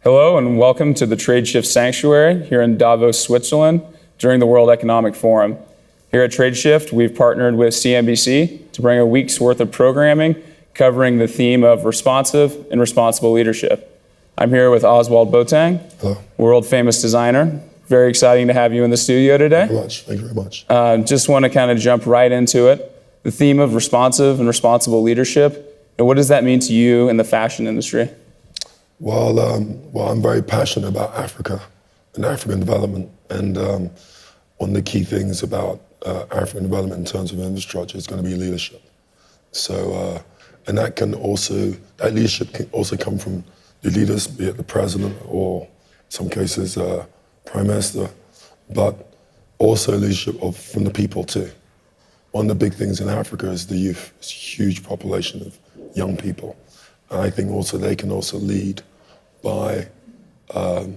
Hello and welcome to the Tradeshift Sanctuary here in Davos, Switzerland during the World Economic Forum. Here at Tradeshift, we've partnered with CNBC to bring a week's worth of programming covering the theme of responsive and responsible leadership. I'm here with Ozwald Boateng, Hello. world famous designer. Very exciting to have you in the studio today. Thank you very much. Just want to kind of jump right into it. The theme of responsive and responsible leadership, and what does that mean to you in the fashion industry? Well, I'm very passionate about Africa and African development, and one of the key things about African development in terms of infrastructure is going to be leadership. So, and that leadership can also come from the leaders, be it the president or in some cases prime minister, but also leadership from the people too. One of the big things in Africa is the youth. It's a huge population of young people. And I think also they can also lead by, they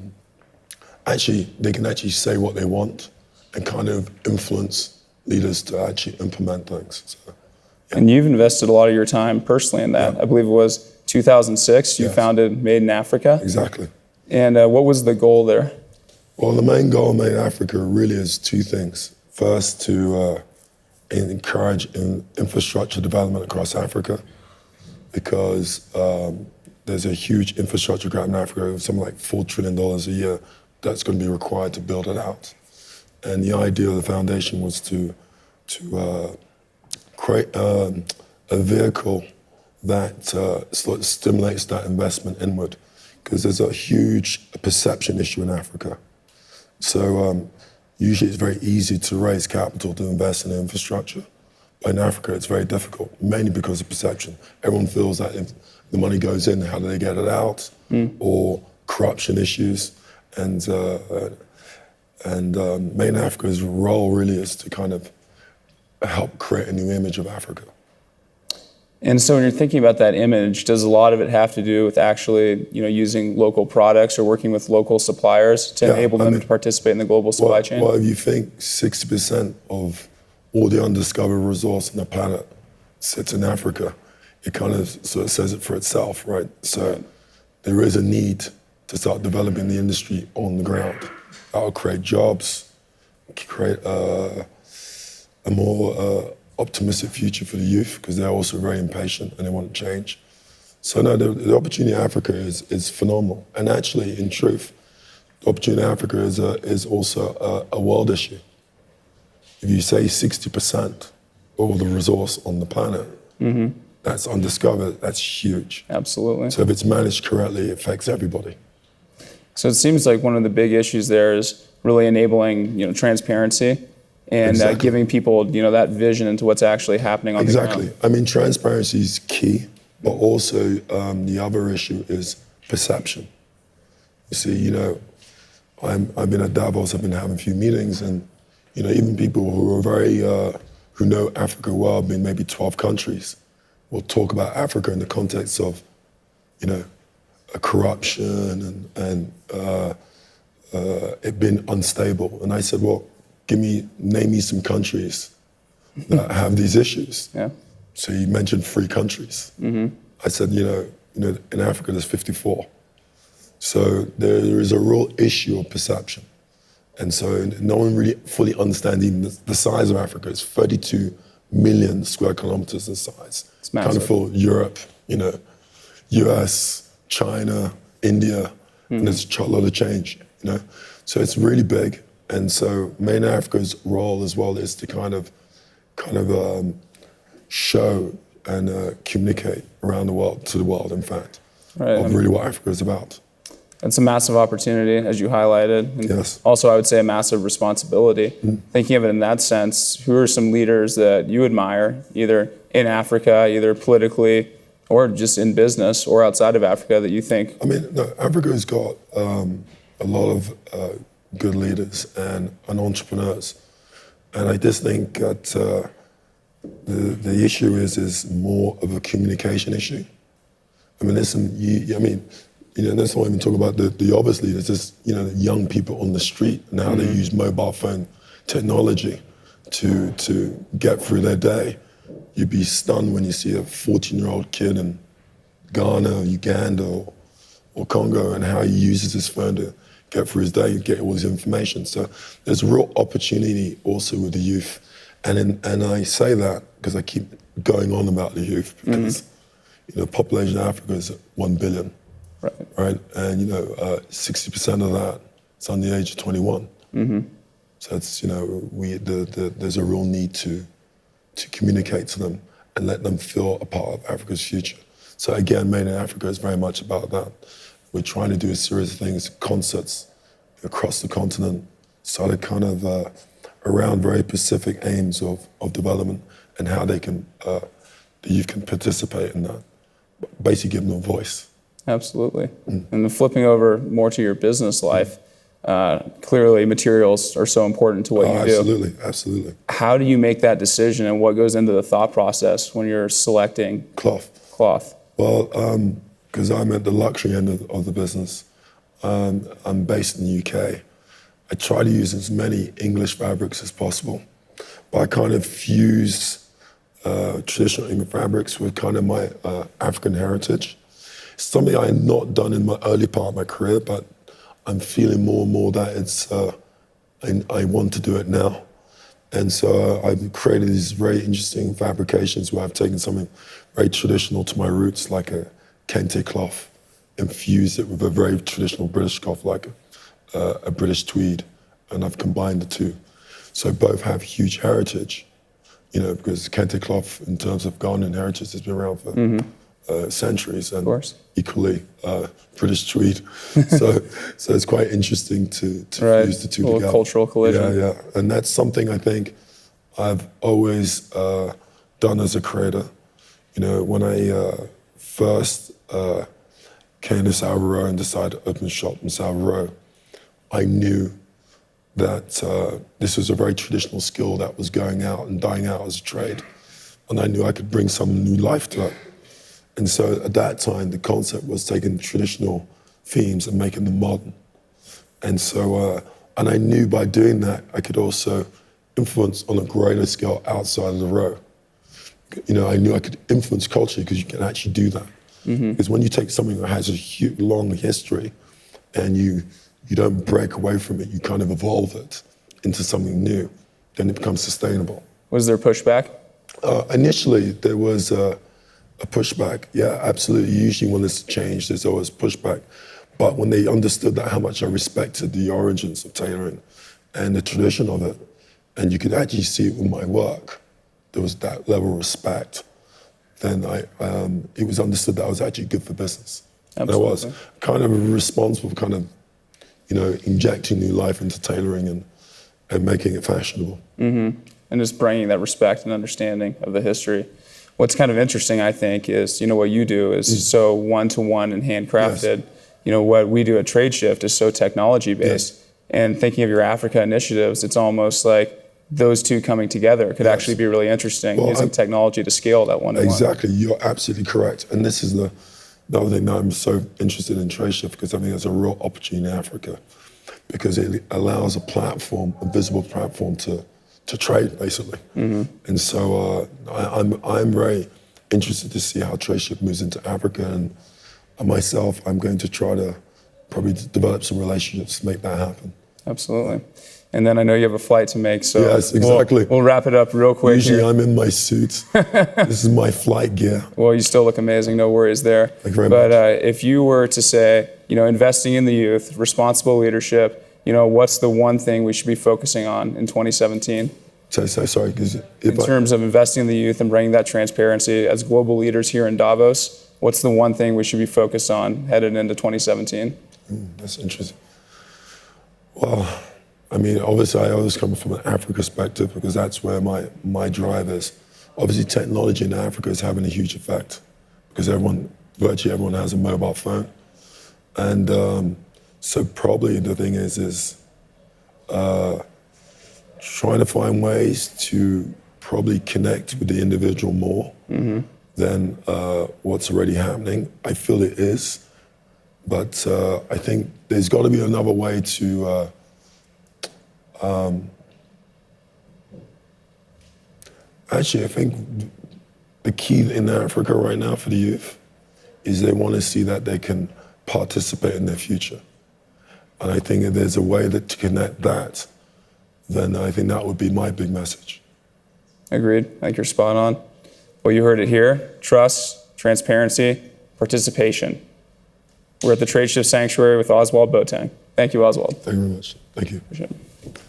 can actually say what they want and kind of influence leaders to actually implement things. So, yeah. And you've invested a lot of your time personally in that. Yeah. I believe it was 2006, you founded Made in Africa. Exactly. And what was the goal there? Well, the main goal of Made in Africa really is two things. First, to encourage infrastructure development across Africa, because there's a huge infrastructure gap in Africa, something like $4 trillion a year that's going to be required to build it out. And the idea of the foundation was to create a vehicle that sort of stimulates that investment inward, because there's a huge perception issue in Africa. So usually it's very easy to raise capital to invest in infrastructure. But in Africa, it's very difficult, mainly because of perception. Everyone feels that if the money goes in, how do they get it out? Or corruption issues. And Made in Africa's role really is to kind of help create a new image of Africa. And so when you're thinking about that image, does a lot of it have to do with actually, using local products or working with local suppliers to enable them to participate in the global supply chain? Well, if you think 60% of all the undiscovered resource on the planet sits in Africa, it kind of sort of says it for itself, right? So there is a need to start developing the industry on the ground. That will create jobs, create a more optimistic future for the youth, because they're also very impatient and they want to change. So no, the opportunity in Africa is phenomenal. And actually, in truth, the opportunity in Africa is also a world issue. If you say 60% of all the resource on the planet that's undiscovered, that's huge. Absolutely. So if it's managed correctly, it affects everybody. So it seems like one of the big issues there is really enabling, transparency and giving people, that vision into what's actually happening on the ground. Exactly. I mean, transparency is key, but also the other issue is perception. You see, I've been at Davos, I've been having a few meetings, and even people who are who know Africa well, been maybe 12 countries, will talk about Africa in the context of, a corruption and it being unstable. And I said, well, name me some countries that have these issues. Yeah. So you mentioned 3 countries. I said, in Africa there's 54. So there is a real issue of perception. And so no one really fully understands even the size of Africa. It's 32 million square kilometers in size. It's massive. Kind of for Europe, US, China, India, and there's a lot of change, So it's really big. And so Made in Africa's role as well is to kind of show and communicate around the world, to the world, in fact, of really what Africa is about. It's a massive opportunity, as you highlighted. And yes. Also, I would say a massive responsibility. Thinking of it in that sense, who are some leaders that you admire, either in Africa, either politically, or just in business, or outside of Africa, that you think? I mean, no, Africa's got a lot of good leaders and entrepreneurs. And I just think that the issue is more of a communication issue. I mean, let's not even talk about the obvious leaders, just, young people on the street and how they use mobile phone technology to get through their day. You'd be stunned when you see a 14-year-old kid in Ghana, Uganda, or Congo and how he uses his phone to get through his day, get all his information. So there's a real opportunity also with the youth. And I say that because I keep going on about the youth because the population of Africa is 1 billion, right? And 60% of that is under the age of 21. So it's there's a real need to communicate to them and let them feel a part of Africa's future. So again, Made in Africa is very much about that. We're trying to do a series of things, concerts across the continent, started kind of around very specific aims of development and how they can, the youth can participate in that, basically giving them a voice. Absolutely. And then flipping over more to your business life, clearly materials are so important to what you do. Absolutely. How do you make that decision and what goes into the thought process when you're selecting cloth? Well, because I'm at the luxury end of the business, I'm based in the UK. I try to use as many English fabrics as possible, but I kind of fuse traditional English fabrics with kind of my African heritage. It's something I had not done in my early part of my career, but I'm feeling more and more that it's I want to do it now. And so I've created these very interesting fabrications where I've taken something very traditional to my roots, like a kente cloth, infused it with a very traditional British cloth, like a British tweed, and I've combined the two. So both have huge heritage, because kente cloth, in terms of Ghanaian heritage, has been around for centuries, and equally British tweed. so it's quite interesting to fuse the two together. A little cultural collision. Yeah, and that's something I think I've always done as a creator. When I first came to Savile Row and decided to open a shop in Savile Row, I knew that this was a very traditional skill that was going out and dying out as a trade. And I knew I could bring some new life to it. And so at that time, the concept was taking traditional themes and making them modern. And so, and I knew by doing that, I could also influence on a greater scale outside of the row. I knew I could influence culture because you can actually do that. Because when you take something that has a long history and you don't break away from it, you kind of evolve it into something new, then it becomes sustainable. Was there pushback? Initially, there was a pushback. Yeah, absolutely. Usually when there's change, there's always pushback. But when they understood that how much I respected the origins of tailoring and the tradition of it, and you could actually see it with my work, there was that level of respect, then it was understood that I was actually good for business. Absolutely. And I was kind of responsible for injecting new life into tailoring and making it fashionable. And just bringing that respect and understanding of the history. What's kind of interesting, I think, is, what you do is so one-to-one and handcrafted. Yes. What we do at Tradeshift is so technology-based. Yes. And thinking of your Africa initiatives, it's almost like those two coming together could actually be really interesting, using technology to scale that one-to-one. Exactly, you're absolutely correct. And this is the other thing that I'm so interested in Tradeshift, because I think there's a real opportunity in Africa, because it allows a visible platform to trade, basically. And so I'm very interested to see how Tradeshift moves into Africa, and myself, I'm going to try to probably develop some relationships to make that happen. Absolutely. And then I know you have a flight to make, so yes, exactly. We'll wrap it up real quick. Usually here. I'm in my suit. This is my flight gear. Well, you still look amazing, no worries there. Thank you very much. But if you were to say, investing in the youth, responsible leadership, what's the one thing we should be focusing on in 2017? Sorry, in terms of investing in the youth and bringing that transparency as global leaders here in Davos, what's the one thing we should be focused on headed into 2017? That's interesting. Well, obviously I always come from an Africa perspective because that's where my drive is. Obviously technology in Africa is having a huge effect because virtually everyone has a mobile phone. And so probably the thing is trying to find ways to probably connect with the individual more than what's already happening. I feel it is, but I think there's got to be another way to actually, I think the key in Africa right now for the youth is they want to see that they can participate in their future. And I think if there's a way to connect that, then I think that would be my big message. Agreed. I think you're spot on. Well, you heard it here. Trust, transparency, participation. We're at the Tradeshift Sanctuary with Ozwald Boateng. Thank you, Oswald. Thank you very much. Thank you. Appreciate it.